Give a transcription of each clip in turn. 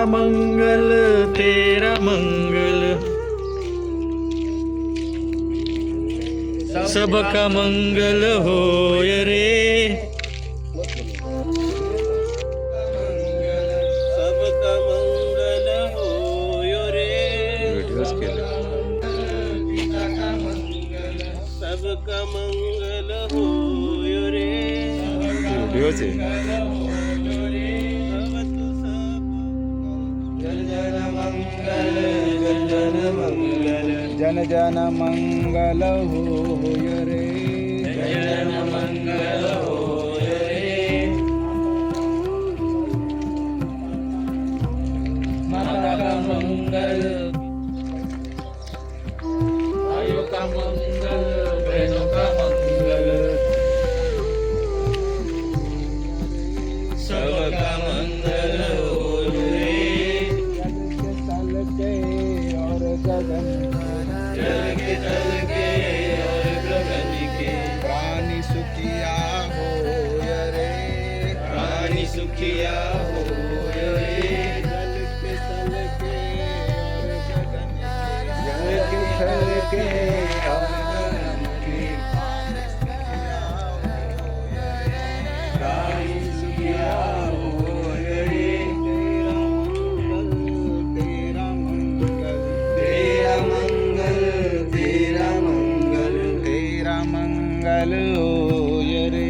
मंगल तेरा मंगल, सबका मंगल होय रे। सबका मंगल होय रे। व्हिडिओज केले सबका मंगल होय रे। व्हिडिओज आहे। जन जन मंगल होय रे। जन मंगल होय रे। माता का मंगल, भाइयों का मंगल, बहनों का मंगल, सबका मंगल होय रे। जल के और गगन, जल के और गगन के, प्राणी सुखिया होय रे। प्राणी सुखिया होय रे। जल के और गगन के, जल के और गगन के, प्राणी सुखिया होय रे। तेरा मंगल, तेरा मंगल, तेरा मंगल, तेरा मंगल होय रे।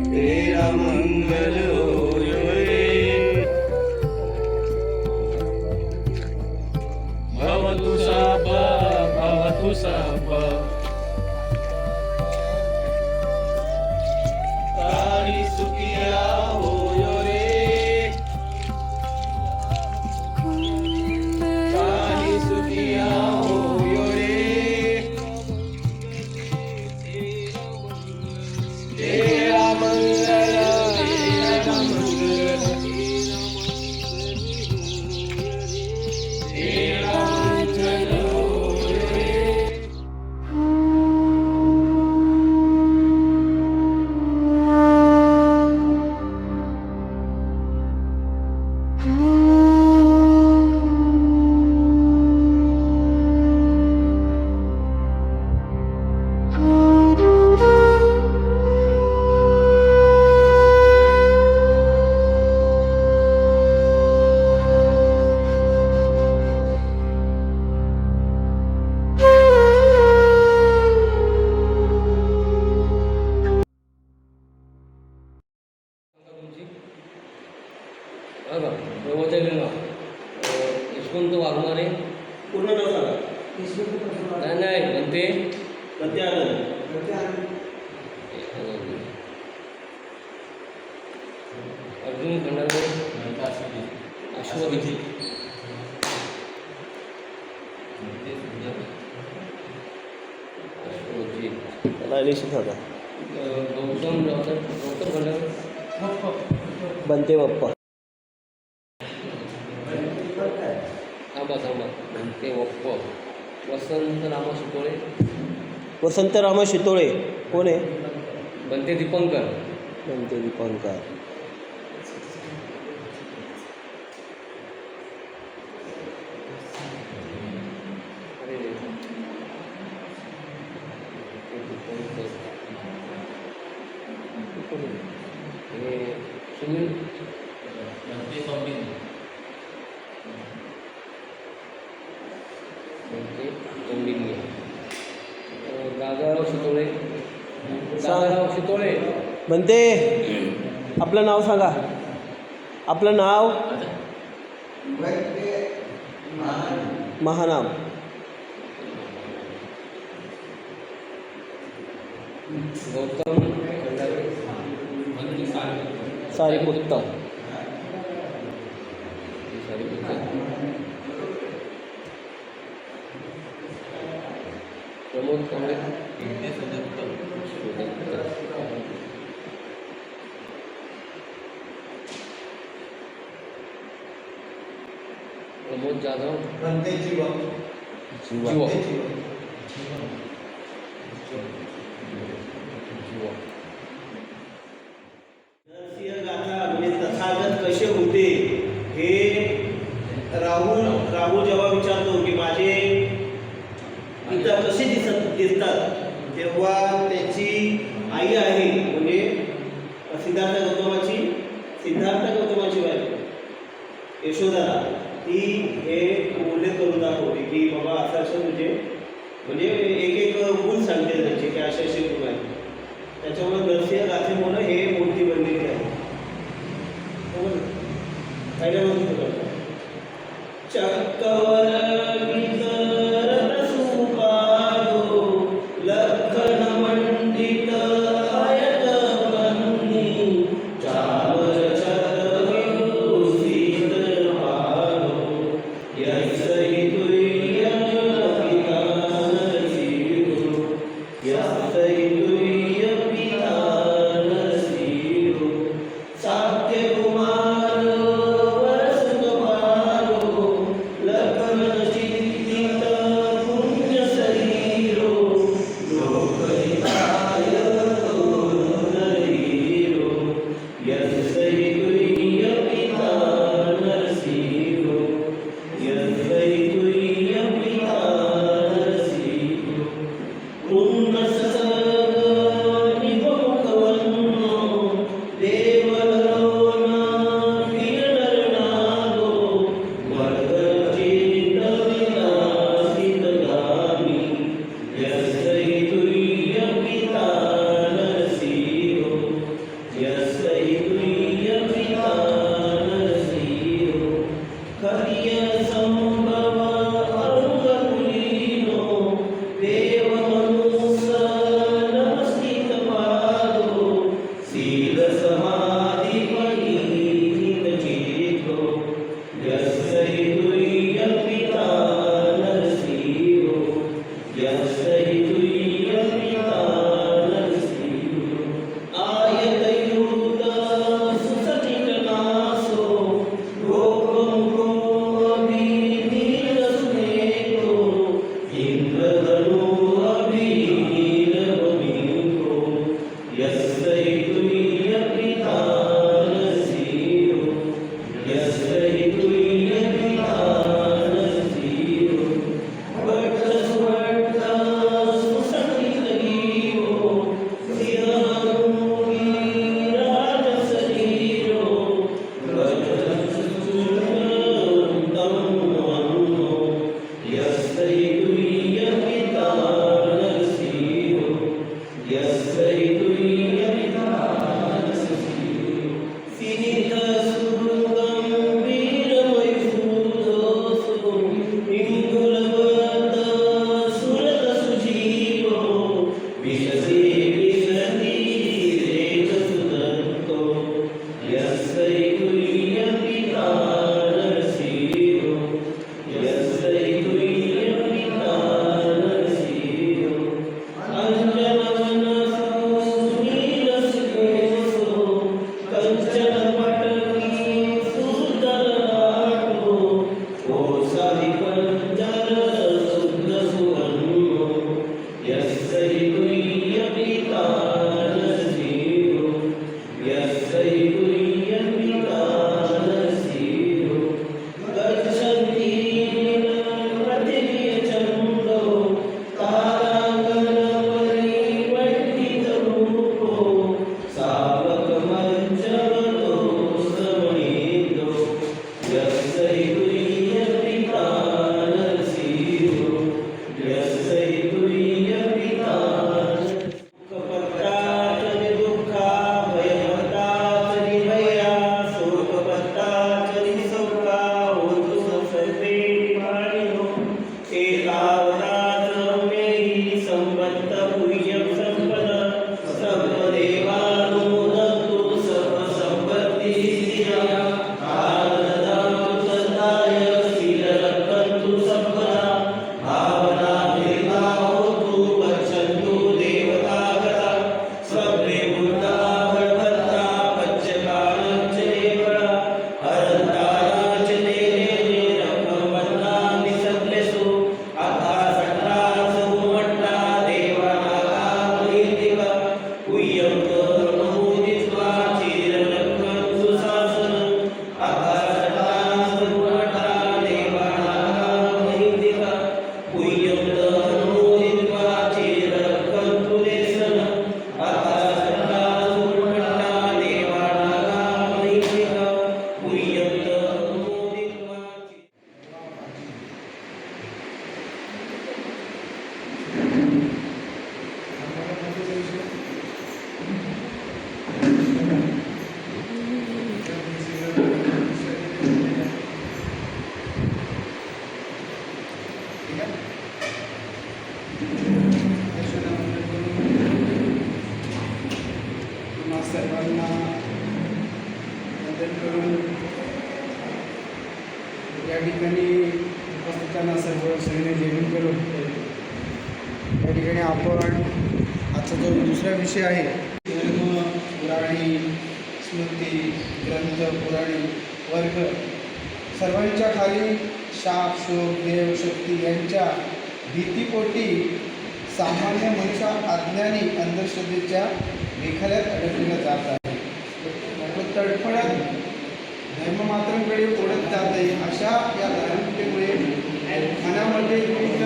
तेरा मंगल होय रे। भवतु सब, भवतु सब, प्राणी सुखिया होय रे। प्राणी सुखिया होय रे। तेरा मंगल, तेरा मंगल, तेरा मंगल होय रे। यशवंत वाघमारे पूर्ण नाव सांगा. नाही नाही म्हणते अर्जुन खंडागळे, अश्वती, गौतम खंडागळे, बनते बाप्पा. थांबा ते वप्प, वसंत रामा शितोळे, वसंत रामा शितोळे कोण आहे? बनते दीपंकर, बनते दीपंकर. अरे दीपंकर, हे सुनील दादाराव शितोळे, दादाराव शितोळे. बनते आपलं नाव सांगा. आपलं नाव महानाम. गौतम खंडागळे, सारीपुत्त. प्रमोद कांबळे, प्रमोद जाधव, जीवा. गाथा म्हणजे तथागत कसे होते हे दिसतात तेव्हा त्याची आई आहे म्हणजे सिद्धार्थ गौतमाची बायको यशोदा, ती हे उल्लेख करून दाखवते की बाबा असं तुझे म्हणजे एक एक गुण सांगते त्यांचे की असे गुण आहेत. त्याच्यामुळे नरसिंह गाथेमुळे हे मूर्ती बनलेली आहे. पहिल्यापासून चक्कवर ठिकाणी उपस्थितांना सर्व सैन्य जेवण करून या ठिकाणी आपण आजचा जो दुसरा विषय आहे धर्म पुराणी स्मृती ग्रंथ पुराणी वर्ग सर्वांच्या खाली शाप शोक देव शक्ती यांच्या भीतीपोटी सामान्य मनुष्य अज्ञानी अंधश्रद्धेच्या विखाऱ्यात अडकलेला जात आहे. तो तडफडत धर्ममात्रांकडे ओढत जात आहे. अशा या धार्मिकतेमुळे मनामध्ये विविध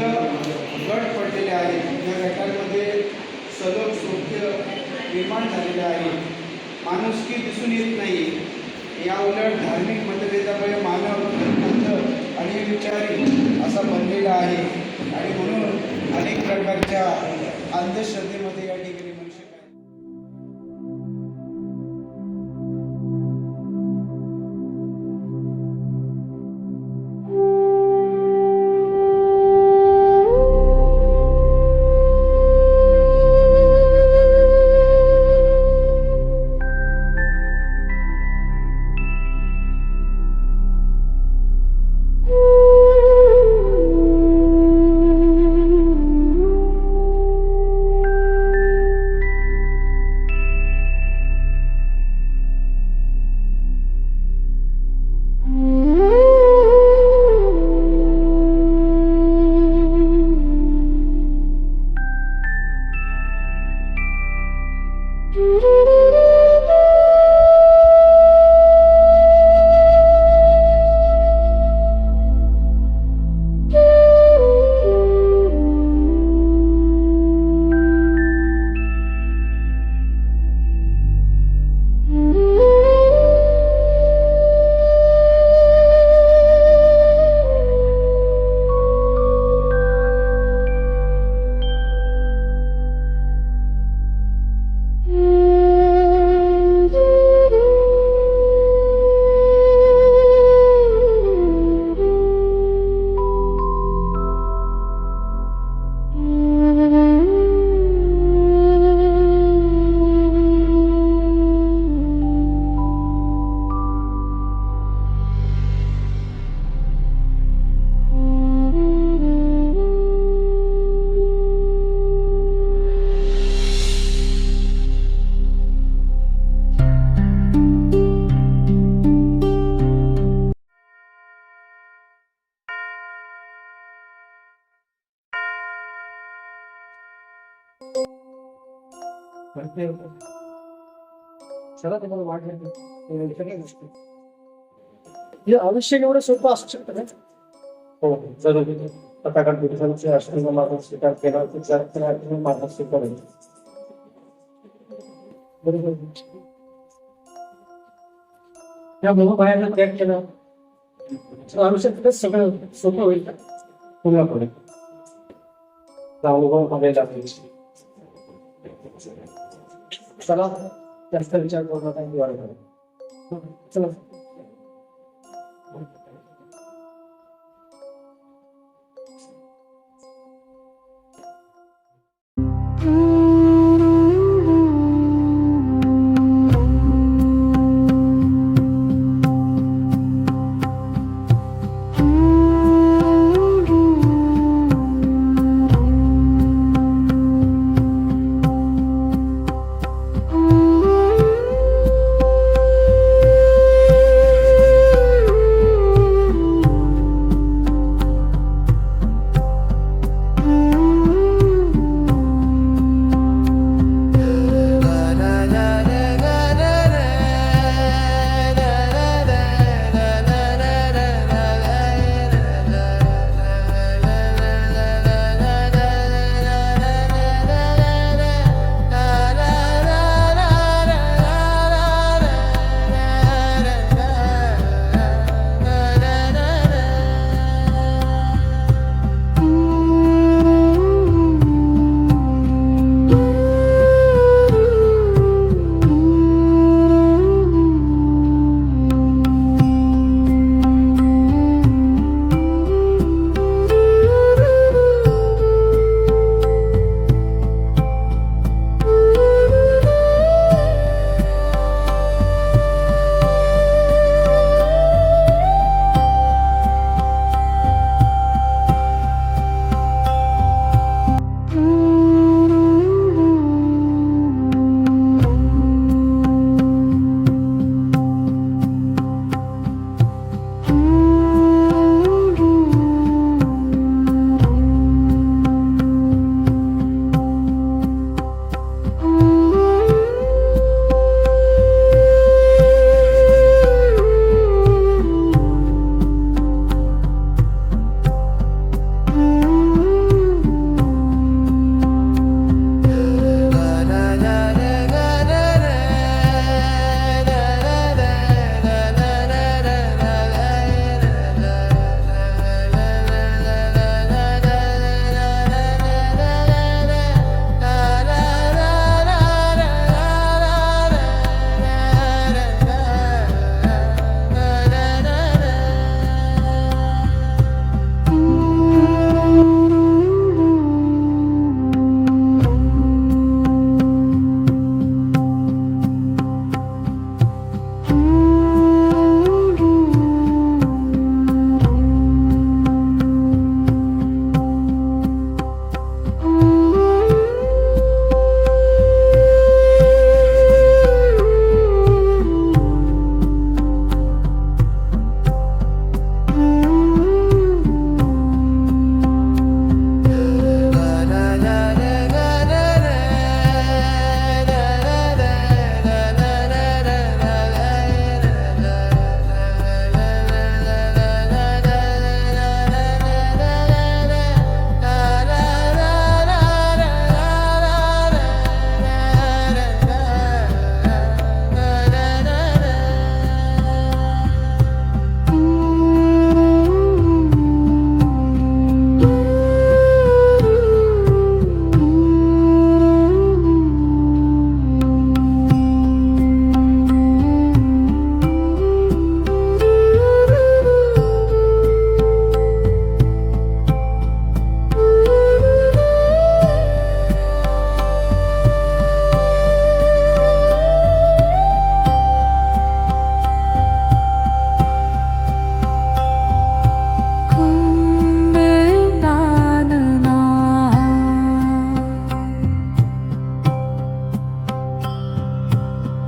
गट पडलेले आहेत. या गटांमध्ये सलोख सौख्य निर्माण झालेले आहे. माणुसकी दिसून येत नाही. या उलट धार्मिक मतभेदामुळे मानव अंध आणि विचारी असा बनलेला आहे आणि म्हणून अनेक प्रकारच्या अंधश्रद्धेमध्ये या ठिकाणी मनुष्य चला तुम्हाला वाटलं हे आवश्यक एवढं सोपं असू शकतं का? हो जरूर. पताका पोलिसांचे आश्रम माझा स्वीकार केला तर माझा स्वीकार होईल. बरोबर. या मोहमायाला त्याग केला आयुष्यात सगळं सोपं होईल का? पुन्हा पुढे अनुभव आलेला चला जास्त विचार करू नका दिवाळी चला.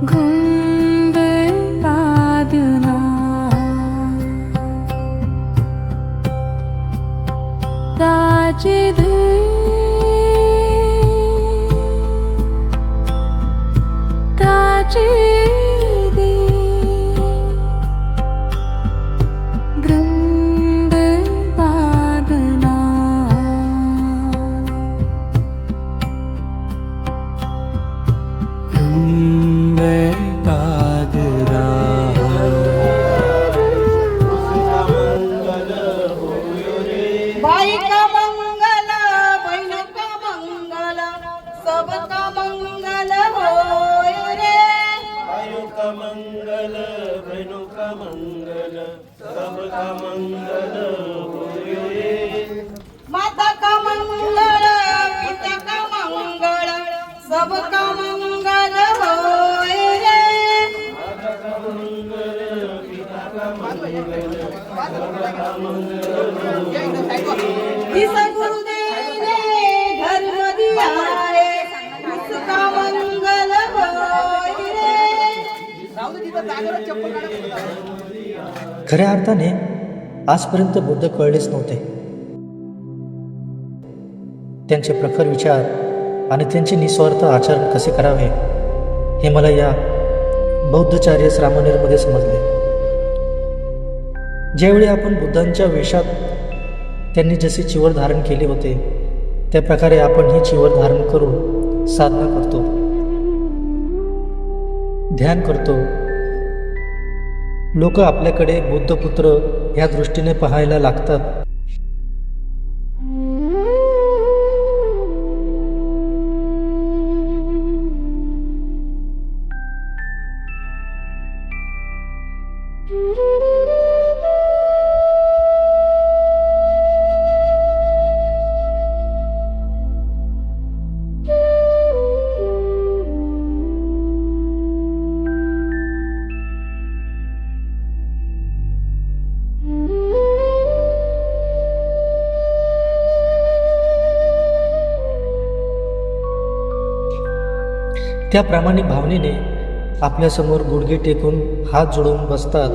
घुंड साधना ताजे ताजे घृंड साधना भाई का मंगल बहन का मंगल सबका मंगल होय रे। भाइयों का मंगल बहनों का मंगल सबका मंगल होय रे। माता का मंगल पिता का मंगल सबका मंगल होय रे। जिस गुरुदेव ने धर्म दिया है उसका मंगल होय रे। खऱ्या अर्थाने आजपर्यंत बुद्ध कळलेच नव्हते. त्यांचे प्रखर विचार आणि त्यांचे निस्वार्थ आचरण कसे करावे हे मला या बौद्धचार्य रामनेरमध्ये समजले. ज्यावेळी आपण बुद्धांच्या वेशात त्यांनी जसे चिवर धारण केले होते त्या प्रकारे आपण ही चिवर धारण करून साधना करतो, ध्यान करतो. लोक आपल्याकडे बुद्धपुत्र ह्या दृष्टीने पाहायला लागतात. त्या प्रामाणिक भावनेने आपल्यासमोर गुडघे टेकून हात जोडून बसतात,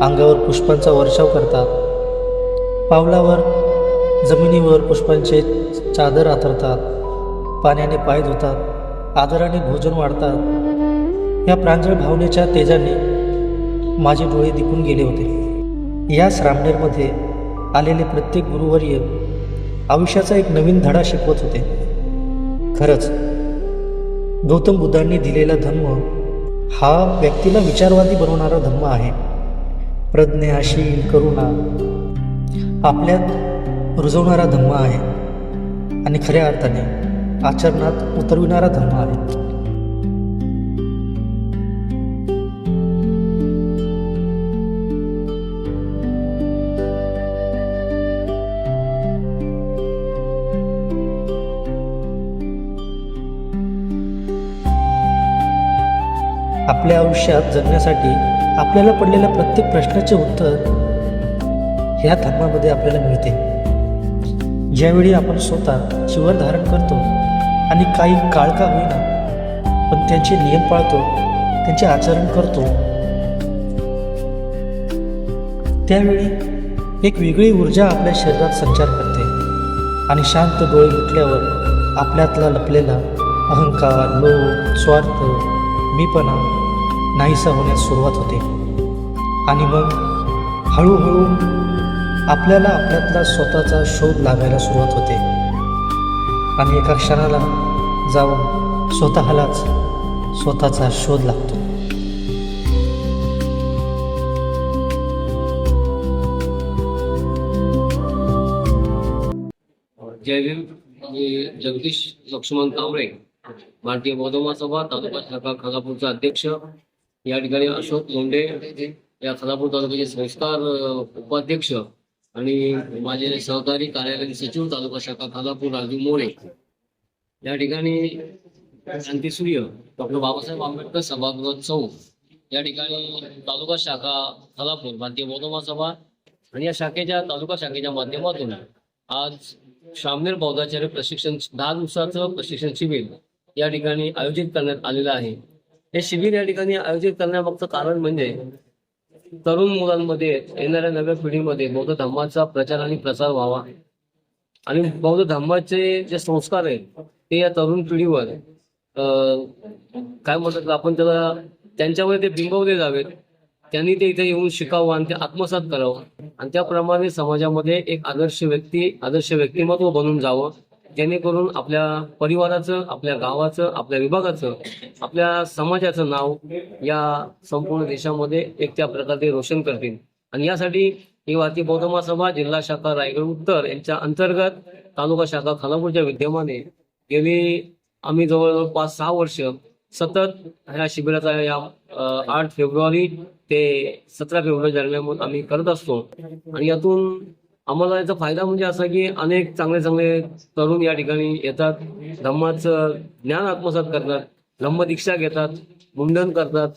अंगावर पुष्पांचा वर्षाव करतात, पावलावर जमिनीवर पुष्पांचे चादर आथरतात, पाण्याने पाय धुतात, आदराने भोजन वाढतात. या प्रांजळ भावनेच्या तेजाने माझे डोळे दिपून गेले होते. या रामनेरमध्ये आलेले प्रत्येक गुरुवर्य आयुष्याचा एक नवीन धडा शिकवत होते. खरंच गौतम बुद्धांनी दिलेला धम्म हा व्यक्तीला विचारवादी बनवणारा धम्म आहे. प्रज्ञाशील, करुणा आपल्यात रुजवणारा धम्म आहे आणि खऱ्या अर्थाने आचरणात उतरविणारा धम्म आहे. आपल्या आयुष्यात जगण्यासाठी आपल्याला पडलेल्या प्रत्येक प्रश्नाचे उत्तर ह्या धर्मामध्ये आपल्याला मिळते. ज्यावेळी आपण स्वतः चिवर धारण करतो आणि काही काळ का होईना पण त्यांचे नियम पाळतो, त्यांचे आचरण करतो, त्यावेळी एक वेगळी ऊर्जा आपल्या शरीरात संचार करते आणि शांत डोळे मिटल्यावर आपल्यातला लपलेला अहंकार, लोभ, स्वार्थ, मीपणा नाहीसा होण्यास सुरुवात होते आणि मग हळूहळू आपल्याला आपल्यातला स्वतःचा शोध लागायला सुरुवात होते आणि एका क्षणाला जाऊन स्वतःलाच स्वतःचा शोध लागतो. जय भीम. मी जगदीश लक्ष्मण कांबळे, भारतीय बौद्ध महासभा तालुका शाखा खालापूरचा अध्यक्ष. या ठिकाणी अशोक लोंढे या खालापूर तालुक्याचे संस्कार उपाध्यक्ष आणि माझे सहकारी कार्यालयीन सचिव तालुका शाखा खालापूर राजू मोरे. या ठिकाणी क्रांतीसूर्य डॉक्टर बाबासाहेब आंबेडकर सभागृह चौक या ठिकाणी तालुका शाखा खालापूर भारतीय बौद्ध महासभा आणि या शाखेच्या तालुका शाखेच्या माध्यमातून आज रामनेर बौद्धाचार्य प्रशिक्षण 10 दिवसाचं प्रशिक्षण शिबिर या ठिकाणी आयोजित करण्यात आलेलं आहे. हे शिबिर या ठिकाणी आयोजित करण्यामागचं कारण म्हणजे तरुण मुलांमध्ये, येणाऱ्या नव्या पिढीमध्ये बौद्ध धर्माचा प्रचार आणि प्रसार व्हावा आणि बौद्ध धर्माचे जे संस्कार आहेत ते या तरुण पिढीवर काय म्हणतात आपण त्याला, त्यांच्यामध्ये ते बिंबवले जावेत. त्यांनी ते इथे येऊन शिकावं आणि ते आत्मसात करावं आणि त्याप्रमाणे समाजामध्ये एक आदर्श व्यक्तिमत्व बनून जावं, जेणेकरून आपल्या परिवाराचं, आपल्या गावाचं, आपल्या विभागाचं, आपल्या समाजाचं नाव या संपूर्ण देशामध्ये एक त्या प्रकारे रोशन करतील. आणि यासाठी ही भारतीय बौद्ध महासभा जिल्हा शाखा रायगड उत्तर यांच्या अंतर्गत तालुका शाखा खालापूरच्या विद्यमाने गेली आम्ही जवळजवळ 5-6 वर्ष सतत ह्या शिबिराचा या 8 फेब्रुवारी ते 17 फेब्रुवारी दरम्यान आम्ही करत असतो. आणि यातून आम्हाला याचा फायदा म्हणजे असा की अनेक चांगले तरुण या ठिकाणी येतात, धम्माचं ज्ञान आत्मसात करतात, धम्मदीक्षा घेतात, मुंडन करतात,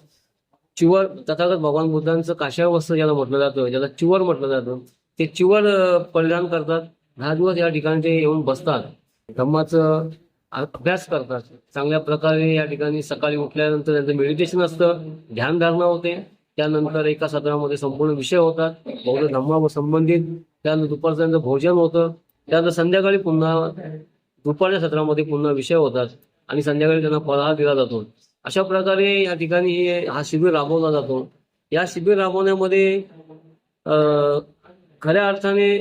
चिवर तथागत भगवान बुद्धांचं काश्या वस्त्र ज्याला म्हटलं जातं, ज्याला चिवर म्हटलं जातं, ते चिवर परिधान करतात. 10 दिवस या ठिकाणी ते येऊन बसतात, धम्माचं अभ्यास करतात. चांगल्या प्रकारे या ठिकाणी सकाळी उठल्यानंतर त्यांचं मेडिटेशन असतं, ध्यानधारणा होते. त्यानंतर एका सत्रामध्ये संपूर्ण विषय होतात बौद्ध धर्मा संबंधित. त्यानंतर दुपारचं त्यांचं भोजन होतं. त्यानंतर संध्याकाळी पुन्हा दुपारच्या सत्रामध्ये पुन्हा विषय होतात आणि संध्याकाळी त्यांना फराळ दिला जातो. अशा प्रकारे या ठिकाणी हा शिबिर राबवला जातो. या शिबिर राबवण्यामध्ये खऱ्या अर्थाने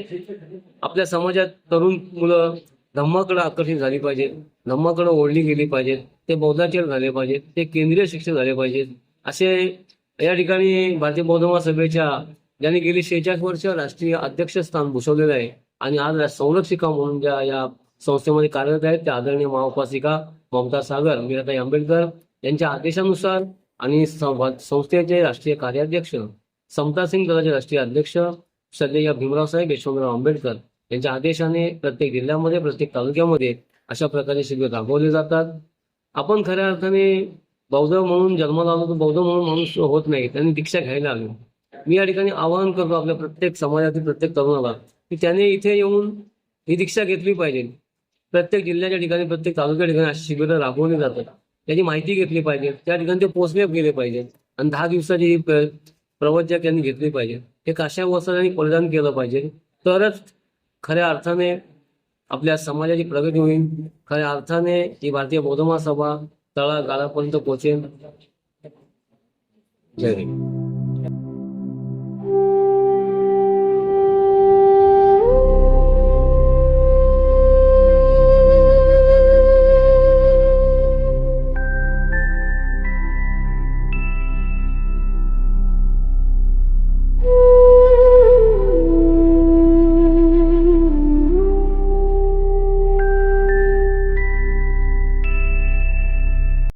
आपल्या समाजात तरुण मुलं धम्माकडे आकर्षित झाली पाहिजेत, धम्माकडे ओढली गेली पाहिजेत, ते बौद्धाचार्य झाले पाहिजेत, ते केंद्रीय शिक्षक झाले पाहिजेत. असे या ठिकाणी भारतीय बौद्ध महासभेच्या ज्यांनी गेली 46 वर्ष राष्ट्रीय अध्यक्षस्थान भूषवलेलं आहे आणि आज संरक्षिका म्हणून ज्या या संस्थेमध्ये कार्यरत आहेत त्या आदरणीय महाउपासिका ममता सागर मीराताई आंबेडकर यांच्या आदेशानुसार आणि संस्थेचे राष्ट्रीय कार्याध्यक्ष समता सिंग दलाचे राष्ट्रीय अध्यक्ष श्रद्धेय भीमराव साहेब यशवंतराव आंबेडकर यांच्या आदेशाने प्रत्येक जिल्ह्यामध्ये, प्रत्येक तालुक्यामध्ये अशा प्रकारे शिबिर राबवले जातात. आपण खऱ्या अर्थाने बौद्ध म्हणून जन्माला आलो तर बौद्ध म्हणून माणूस होत नाही, त्यांनी दीक्षा घ्यायला हवी. मी या ठिकाणी आवाहन करतो आपल्या प्रत्येक समाजातील प्रत्येक तरुणाला की त्याने इथे येऊन ही दीक्षा घेतली पाहिजे. प्रत्येक जिल्ह्याच्या ठिकाणी, प्रत्येक तालुक्या ठिकाणी अशी शिबिरं राबवली जातात. त्याची माहिती घेतली पाहिजे, त्या ठिकाणी ते पोचले गेले पाहिजे आणि 10 दिवसाची ही प्रवचक यांनी घेतली पाहिजे. हे काश्या वस्त्रांनी परिधान केलं पाहिजे, तरच खऱ्या अर्थाने आपल्या समाजाची प्रगती होईल. खऱ्या अर्थाने ही भारतीय बौद्ध महासभा तळागाळापर्यंत पोहोचेल. जय हिंद.